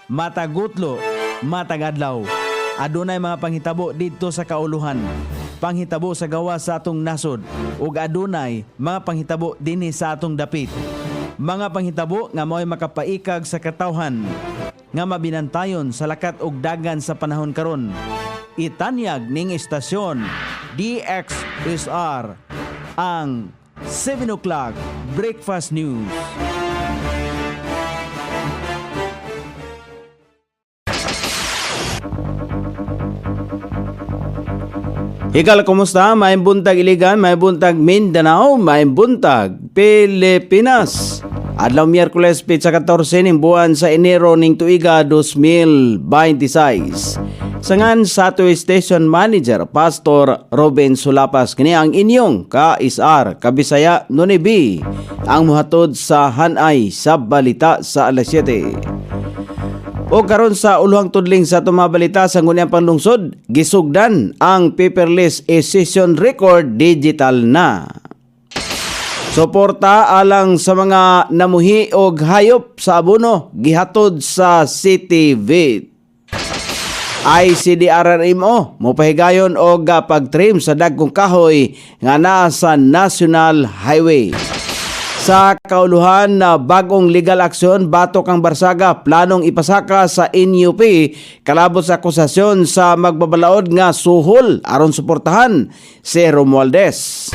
matagutlo, matagadlaw. Adunay mga panghitabo didto sa kauluhan. Panghitabo sa gawa sa atong nasod ug adunay mga panghitabo dinhi sa atong dapit. Mga panghitabo nga mao'y makapaikag sa katawhan nga mabinantayon sa lakat ug dagan sa panahon karon. Itanyag ning istasyon DXSR ang 7 o'clock Breakfast News. Hikal, kumusta? May buntag Iligan, may buntag Mindanao, may buntag Pilipinas. Adlaw Miyerkules, Pitsa 14 ning buwan sa Enero ning tuiga 2026. Sangan sa ato Station Manager, Pastor Robin Sulapas, kini ang inyong ka-isar, kabisaya Nonibi, ang muhatod sa hanay sa balita sa alas 7. O karon sa uluhang tudling sa tumabalita sa ngunyan panlungsod, gisugdan ang paperless e-session record digital na. Suporta alang sa mga namuhi og hayop sa abono gihatod sa City Vet. ICDRRMO mopahigayon og pagtrim sa dagkong kahoy nga naa sa National Highway. Sa kauluhan na bagong legal action, batok ang Barsaga planong ipasaka sa NUP kalabot sa akusasyon sa magbabalaod nga suhol aron suportahan si Romualdez.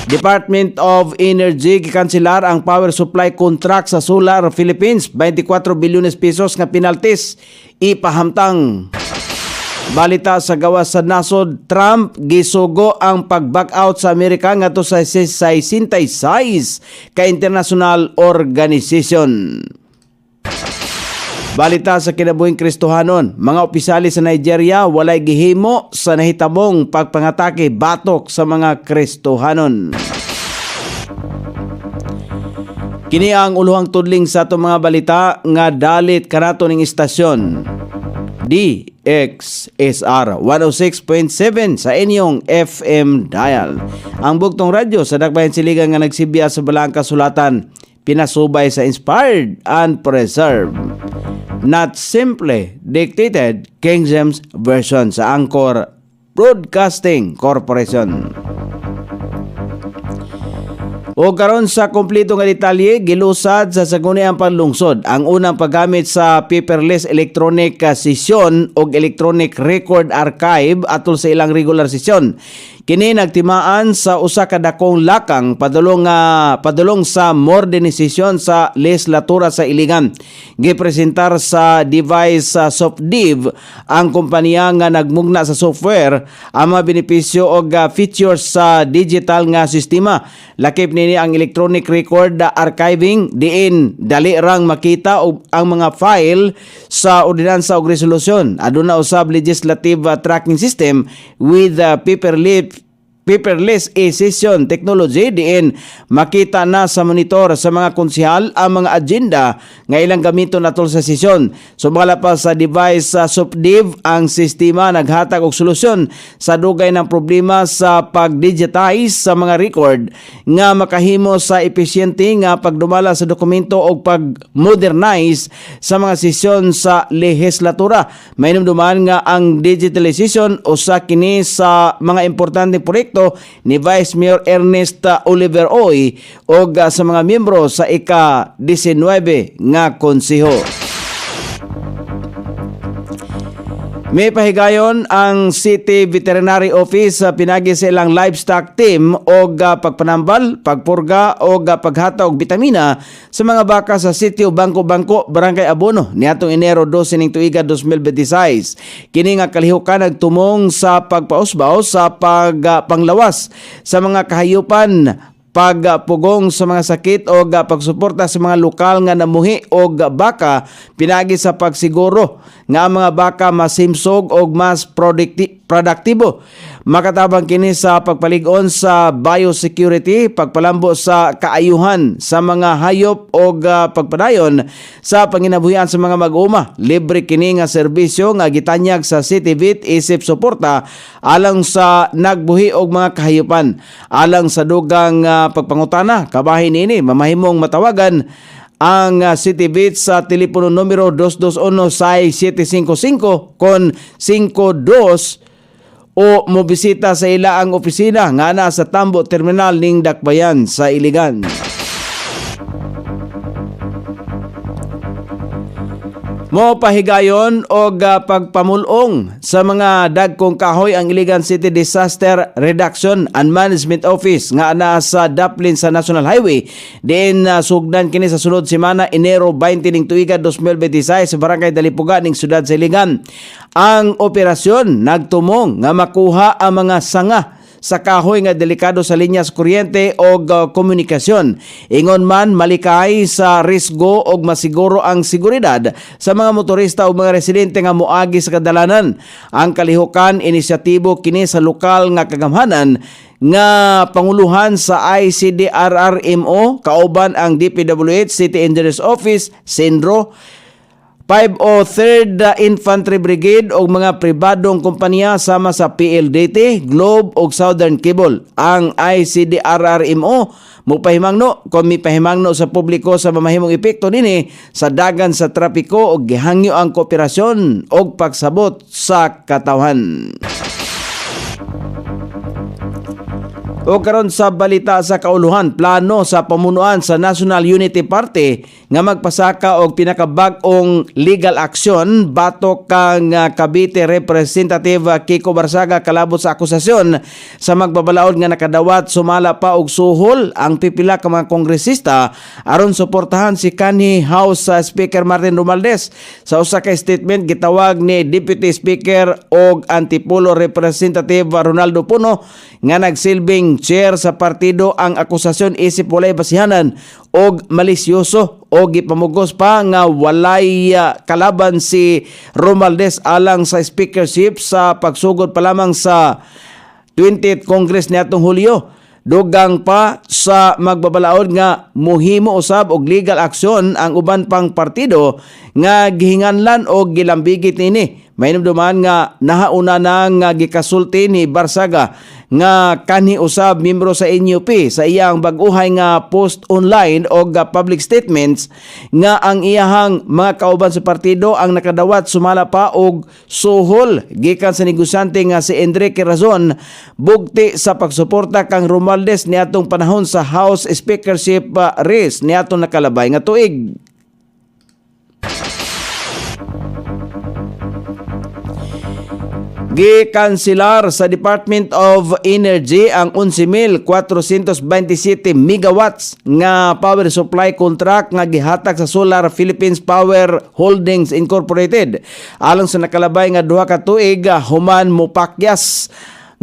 Department of Energy gikanselar ang power supply contract sa Solar Philippines, 24 bilyones pesos nga penalties ipahamtang. Balita sa gawas sa nasod, Trump gisugo ang pag-back out sa Amerika ngadto sa 66 ka international organization. Balita sa kinabuhing Kristohanon, mga opisyali sa Nigeria walay gihimo sa nahitabong pagpangatake batok sa mga Kristohanon. Kini ang uluhang tudling sa atong mga balita nga dalit kanato ning istasyon DXSR 106.7 sa inyong FM dial. Ang bugtong radyo sa Dakbayan Siligan nga nagsibya sa balang kasulatan, pinasubay sa inspired and preserved, not simply dictated King James Version sa Anchor Broadcasting Corporation. O karon sa kompleto nga detalye, gilusad sa saguniang panlungsod ang unang paggamit sa paperless electronic session o electronic record archive atol sa ilang regular session. Kini nagtimaan sa usa ka dakong lakang padulong sa modernisasyon sa legislatura sa Iligan. Gipresentar sa device sa SoftDiv ang kompanya nga nagmugna sa software ang mga benepisyo o features sa digital nga sistema. Lakip nini ang electronic record archiving diin dali rang makita ang mga file sa ordinansa ug resolusyon. Aduna usab legislative tracking system with paperless e-session technology diin makita na sa monitor sa mga konsehal ang mga agenda nga ilang gamiton atol sa sesyon. Sumala pa sa device sa SoftDiv, ang sistema naghatag og solusyon sa dugay ng problema sa pag-digitize sa mga record nga makahimo sa epesyente nga pagdumala sa dokumento o pag-modernize sa mga sesyon sa legislatura. May numduman nga ang digitalization usa kini sa mga importanteng proyekto ni Vice Mayor Ernest Oliver Oy o sa mga miyembro sa ika-19 nga konseho. May pahigayon ang City Veterinary Office pinagi sa ilang livestock team o pagpanambal, pagpurga o paghata og bitamina sa mga baka sa sitio Bangko-Bangko, Barangay Abono niadtong Enero 12 ning tuiga 2026. Kini nga kalihukan nagtumong sa pagpausbaw sa panglawas sa mga kahayupan, pagpugong sa mga sakit o pagsuporta sa mga lokal nga namuhi o baka pinagi sa pagsiguro nga ang mga baka mas himsog o mas produktibo. Makatabang kini sa pagpalig-on sa biosecurity, pagpalambo sa kaayuhan sa mga hayop o pagpadayon sa panginabuhian sa mga mag-uma. Libre kini nga serbisyo nga gitanyag sa City Vet isip suporta alang sa nagbuhi og mga kahayupan. Alang sa dugang pagpangutana, kabahin ini mamahimong matawagan ang City Beach sa telepono numero 221-6755 kon 52 o mobisita sa ilaang opisina nga na sa Tambo Terminal ning Dakbayan sa Iligan. Mo pahigayon og pagpamulong sa mga dagkong kahoy ang Iligan City Disaster Reduction and Management Office nga ana sa Daplin sa National Highway. Diin sugdan kini sa sunod semana Enero 20 ning tuiga 2026 sa Barangay Dalipuga ning siyudad sa Iligan. Ang operasyon nagtumong nga makuha ang mga sanga sa kahoy nga delikado sa linyas kuryente o komunikasyon. Ingon man malikay sa risgo og masiguro ang seguridad sa mga motorista o mga residente nga moagi sa kadalanan. Ang kalihukan inisyatibo kini sa lokal nga kagamhanan nga panguluhan sa ICDRRMO kauban ang DPWH City Engineers Office, Sendro, 503rd Infantry Brigade o mga pribadong kompanya sama sa PLDT, Globe o Southern Cable. Ang ICDRRMO mupahimangno kung mipahimangno sa publiko sa mamahimong epekto nini sa dagan sa trapiko o gihangyo ang kooperasyon o pagsabot sa katawhan. O karon sa balita sa kauluhan, plano sa pamunuan sa National Unity Party nga magpasaka og pinakabag-ong legal action batok kang Cavite Representative Kiko Barsaga kalabot sa akusasyon sa magbabalaod nga nakadawat sumala pa og suhol ang pipila ka mga kongresista aron suportahan si kanhi House Speaker Martin Romualdez. Sa usa ka statement gitawag ni Deputy Speaker og Antipolo Representative Ronaldo Puno nga nagsilbing chair sa partido ang akusasyon isip walay basihanan og malisyoso o gipamugos pa nga walay kalaban si Romualdez alang sa speakership sa pagsugod pa lamang sa 20th Congress niadtong Hulyo. Dugang pa sa magbabalaod nga muhimo usab og legal action ang uban pang partido nga gihinganlan og gilambigit nini. Mainumduman nga nahauna na nga gikasulti ni Barsaga nga kanhi usab miyembro sa NUP sa iyang bag-uhay nga post online o public statements nga ang iyahang mga kauban sa partido ang nakadawat sumala pa og suhol gikan sa negosyante nga si Enrique Razon bugti sa pagsuporta kang Romualdez niadtong panahon sa House Speakership race niadtong nakalabay nga tuig. Gikanselar sa Department of Energy ang 11,427 megawatts nga power supply contract nga gihatag sa Solar Philippines Power Holdings Incorporated. Alang sa nakalabay nga duha ka tuig human mopakyas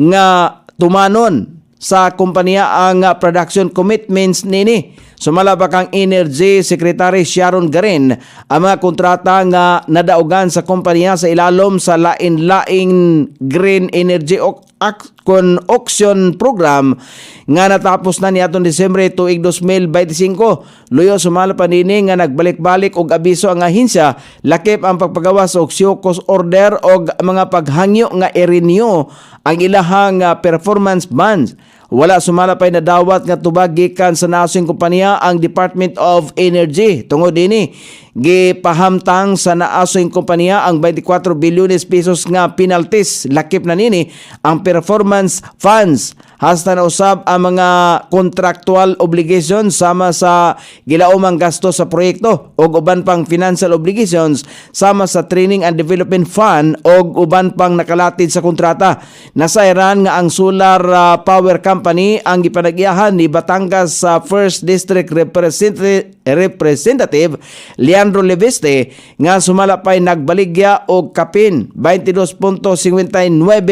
nga tumanon sa kumpanya ang production commitments nini. Sumala pa kang Energy Secretary Sharon Garin ang mga kontrata nga nadaugan sa kumpanya sa ilalom sa lain-laing green energy auction program nga natapos na niadtong Disyembre tuig 2025. Luyo sumala pa nini nga nagbalik-balik og abiso ang ahensya lakip ang pagpagawas og CIOCOS order og mga paghangyo nga i-renew ang ilahang performance bonds. Wala sumala pa'y nadawat nga tubag gikan sa nasong kumpanya ang Department of Energy. Tungod dini, gipahamtang sa naasong kumpanya ang 24 bilyones pesos nga penalties. Lakip na nini ang performance funds. Hasta na usab ang mga contractual obligations sama sa gilaumang gasto sa proyekto o uban pang financial obligations sama sa training and development fund o uban pang nakalatid sa kontrata. Nasairan nga ang Solar Power Company ang gipanagyahan ni Batangas sa First District Representative Leandro Leveste nga sumala pa'y nagbaligya og kapin 22.59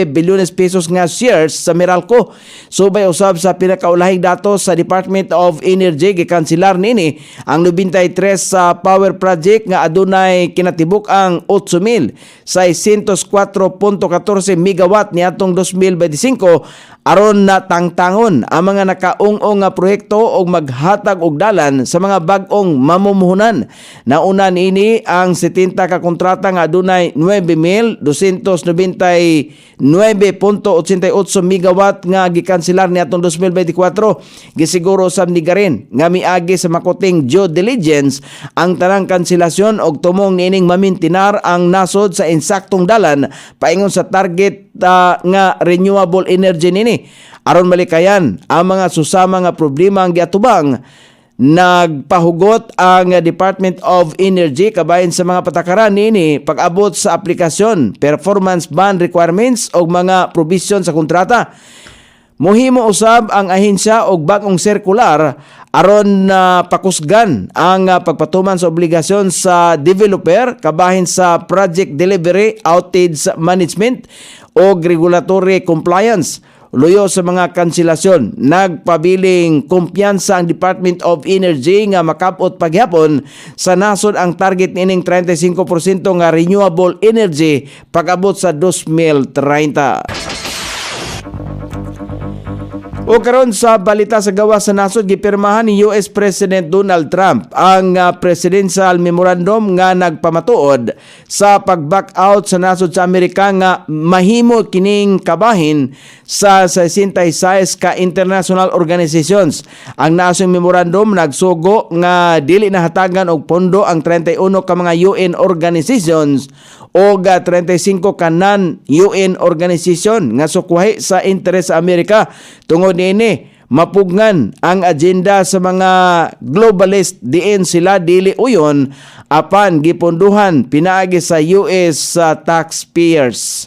bilyones pesos nga shares sa Meralco. Subay usab sa pinakaulahing datos sa Department of Energy gikanselar nini ang 93 sa power project nga adunay kinatibuk ang 8,604.14 megawatt niadtong 2025 aron na tangtangon ang mga nakaung-ong nga proyekto og maghatag og dalan sa mga bag-ong mamumuhunan. nauna niini ang 70 ka kontrata nga adunay 9,299.88 megawatt nga gikanselar niadtong 2024. Gisiguro usab ni Garin nga miagi sa makuting due diligence ang tanang kanselasyon og tumong niining mamintinar ang nasod sa insaktong dalan paingon sa target nga renewable energy nini. Aron malikayan ang mga susama nga problema ang giatubang, nagpahugot ang Department of Energy kabahin sa mga patakaran niini pag-abot sa aplikasyon, performance bond requirements o mga provision sa kontrata. Muhimo usab ang ahensya og bag-ong sirkular aron pakusgan ang pagpatuman sa obligasyon sa developer kabahin sa project delivery, outage management o regulatory compliance. Luyo sa mga kanselasyon, nagpabiling kumpiyansa ang Department of Energy nga makapot paghapon sa nasod ang target nining 35% nga renewable energy pag-abot sa 2030. O karon sa balita sa gawas sa nasod, gipirmahan ni US President Donald Trump ang presidential memorandum nga nagpamatuod sa pag-back out sa nasod sa Amerika nga mahimo kining kabahin sa 66 ka international organizations. Ang nasong memorandum nagsugo nga dili nahatagan og pondo ang 31 ka mga UN organizations o 35 ka non-UN organization nga sukwahi sa interes sa Amerika. Tungod niini, mapugnan ang agenda sa mga globalist diin sila dili uyon apan giponduhan pinaagi sa US taxpayers.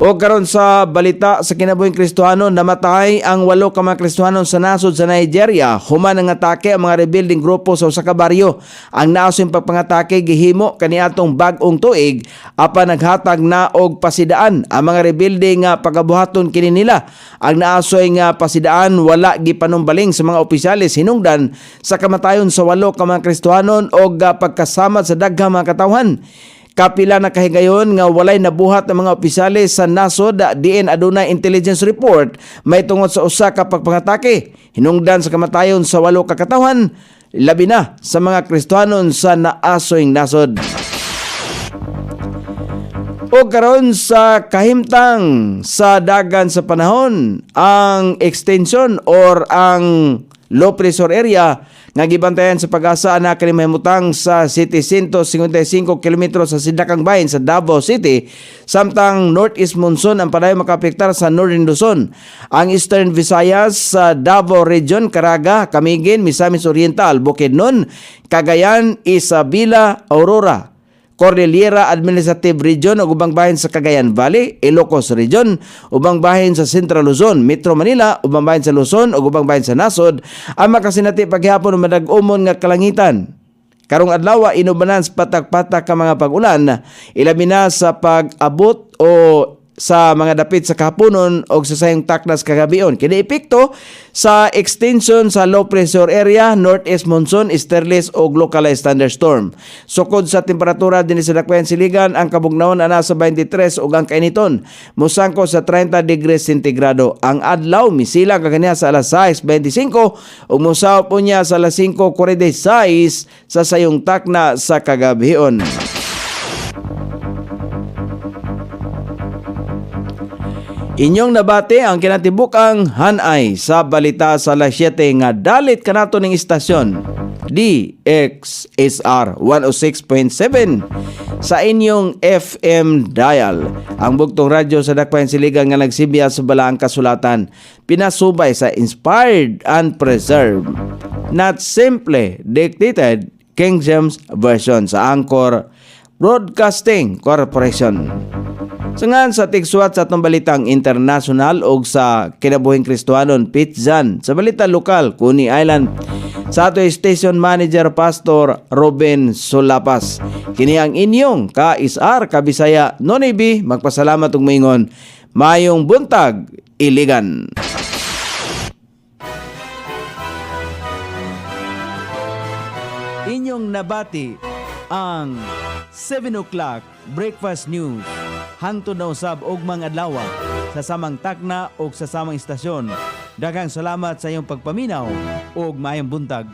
O karon sa balita sa kinabuhing Kristohano, namatay ang 8 ka mga Kristohano sa nasod sa Nigeria human ang atake ang mga rebuilding grupo sa usa ka baryo. Ang naosing pagpangatake gihimo kaniadtong bag-ong tuig apan naghatag na og pasidaan ang mga rebuilding nga pagabuhaton kini nila. Ang naasoy nga pasidaan wala gipanumbaling sa mga opisyales hinungdan sa kamatayon sa 8 ka mga Kristohano og pagkasama sa daghang mga katawhan. Kapila na kahigayon nga walay nabuhat ng mga opisyales sa nasod diin adunay intelligence report may tungod sa usa ka pagpangatake hinungdan sa kamatayon sa 8 ka katawhan, labi na sa mga Kristohanon sa naasoyng nasod. O karon sa kahimtang sa dagan sa panahon, ang extension or ang low pressure area nga gibantayan sa Pag-asa na kalimahimutang sa City 155 km sa Sidakang Bahin sa Davao City, samtang northeast monsoon ang padayon makapektar sa Northern Luzon. Ang Eastern Visayas sa Davao Region, Caraga, Camiguin, Misamis Oriental, Bukidnon, Cagayan, Isabela, Aurora, Cordillera Administrative Region ug ubang bahin sa Cagayan Valley, Ilocos Region, ubang bahin sa Central Luzon, Metro Manila, ubang bahin sa Luzon ug ubang bahin sa nasod ang makasinati paghapon ng madag-umon nga kalangitan. Karong adlaw inubanan sa patak-patak ka mga pag-ulan, ilabi na sa pag-abot o sa mga dapit sa kahaponon o sa sayong taknas kagabion. Kini epekto sa extension sa low pressure area, northeast monsoon, easterlies o localized thunderstorm. Sukod sa temperatura din sa dakbayan siligan, ang kabugnaon ana sa 23 ug ang kainiton musangko sa 30 degrees centigrado. Ang adlaw misila kaniya sa alas 6:25 ug musaw po niya sa alas 5:46 sa sayong takna sa kagabion. Inyong nabati ang kinatibukang hanay sa balita sa alas 7 nga dalit kanato ning istasyon DXSR 106.7 sa inyong FM dial. Ang bugtong radyo sa dakbayan siligan nga nagsimbiya sa balaang kasulatan, pinasubay sa inspired and preserved, not simply dictated King James Version sa Anchor Broadcasting Corporation. Sangan sa tigsuat sa atong balitang international o sa kinabuhing Kristohanon, Pitzan, sa balita lokal, Coney Island, sa ato station manager Pastor Ruben Solapas. Kini ang inyong ka-isar, kabisaya, Nonibi, magpasalamat ug maingon, mayong buntag, Iligan. Inyong nabati ang 7 o'clock breakfast news hangtod na usab og mga adlaw sa samang takna o sa samang istasyon. Daghang salamat sa iyong pagpaminaw ug maayong buntag.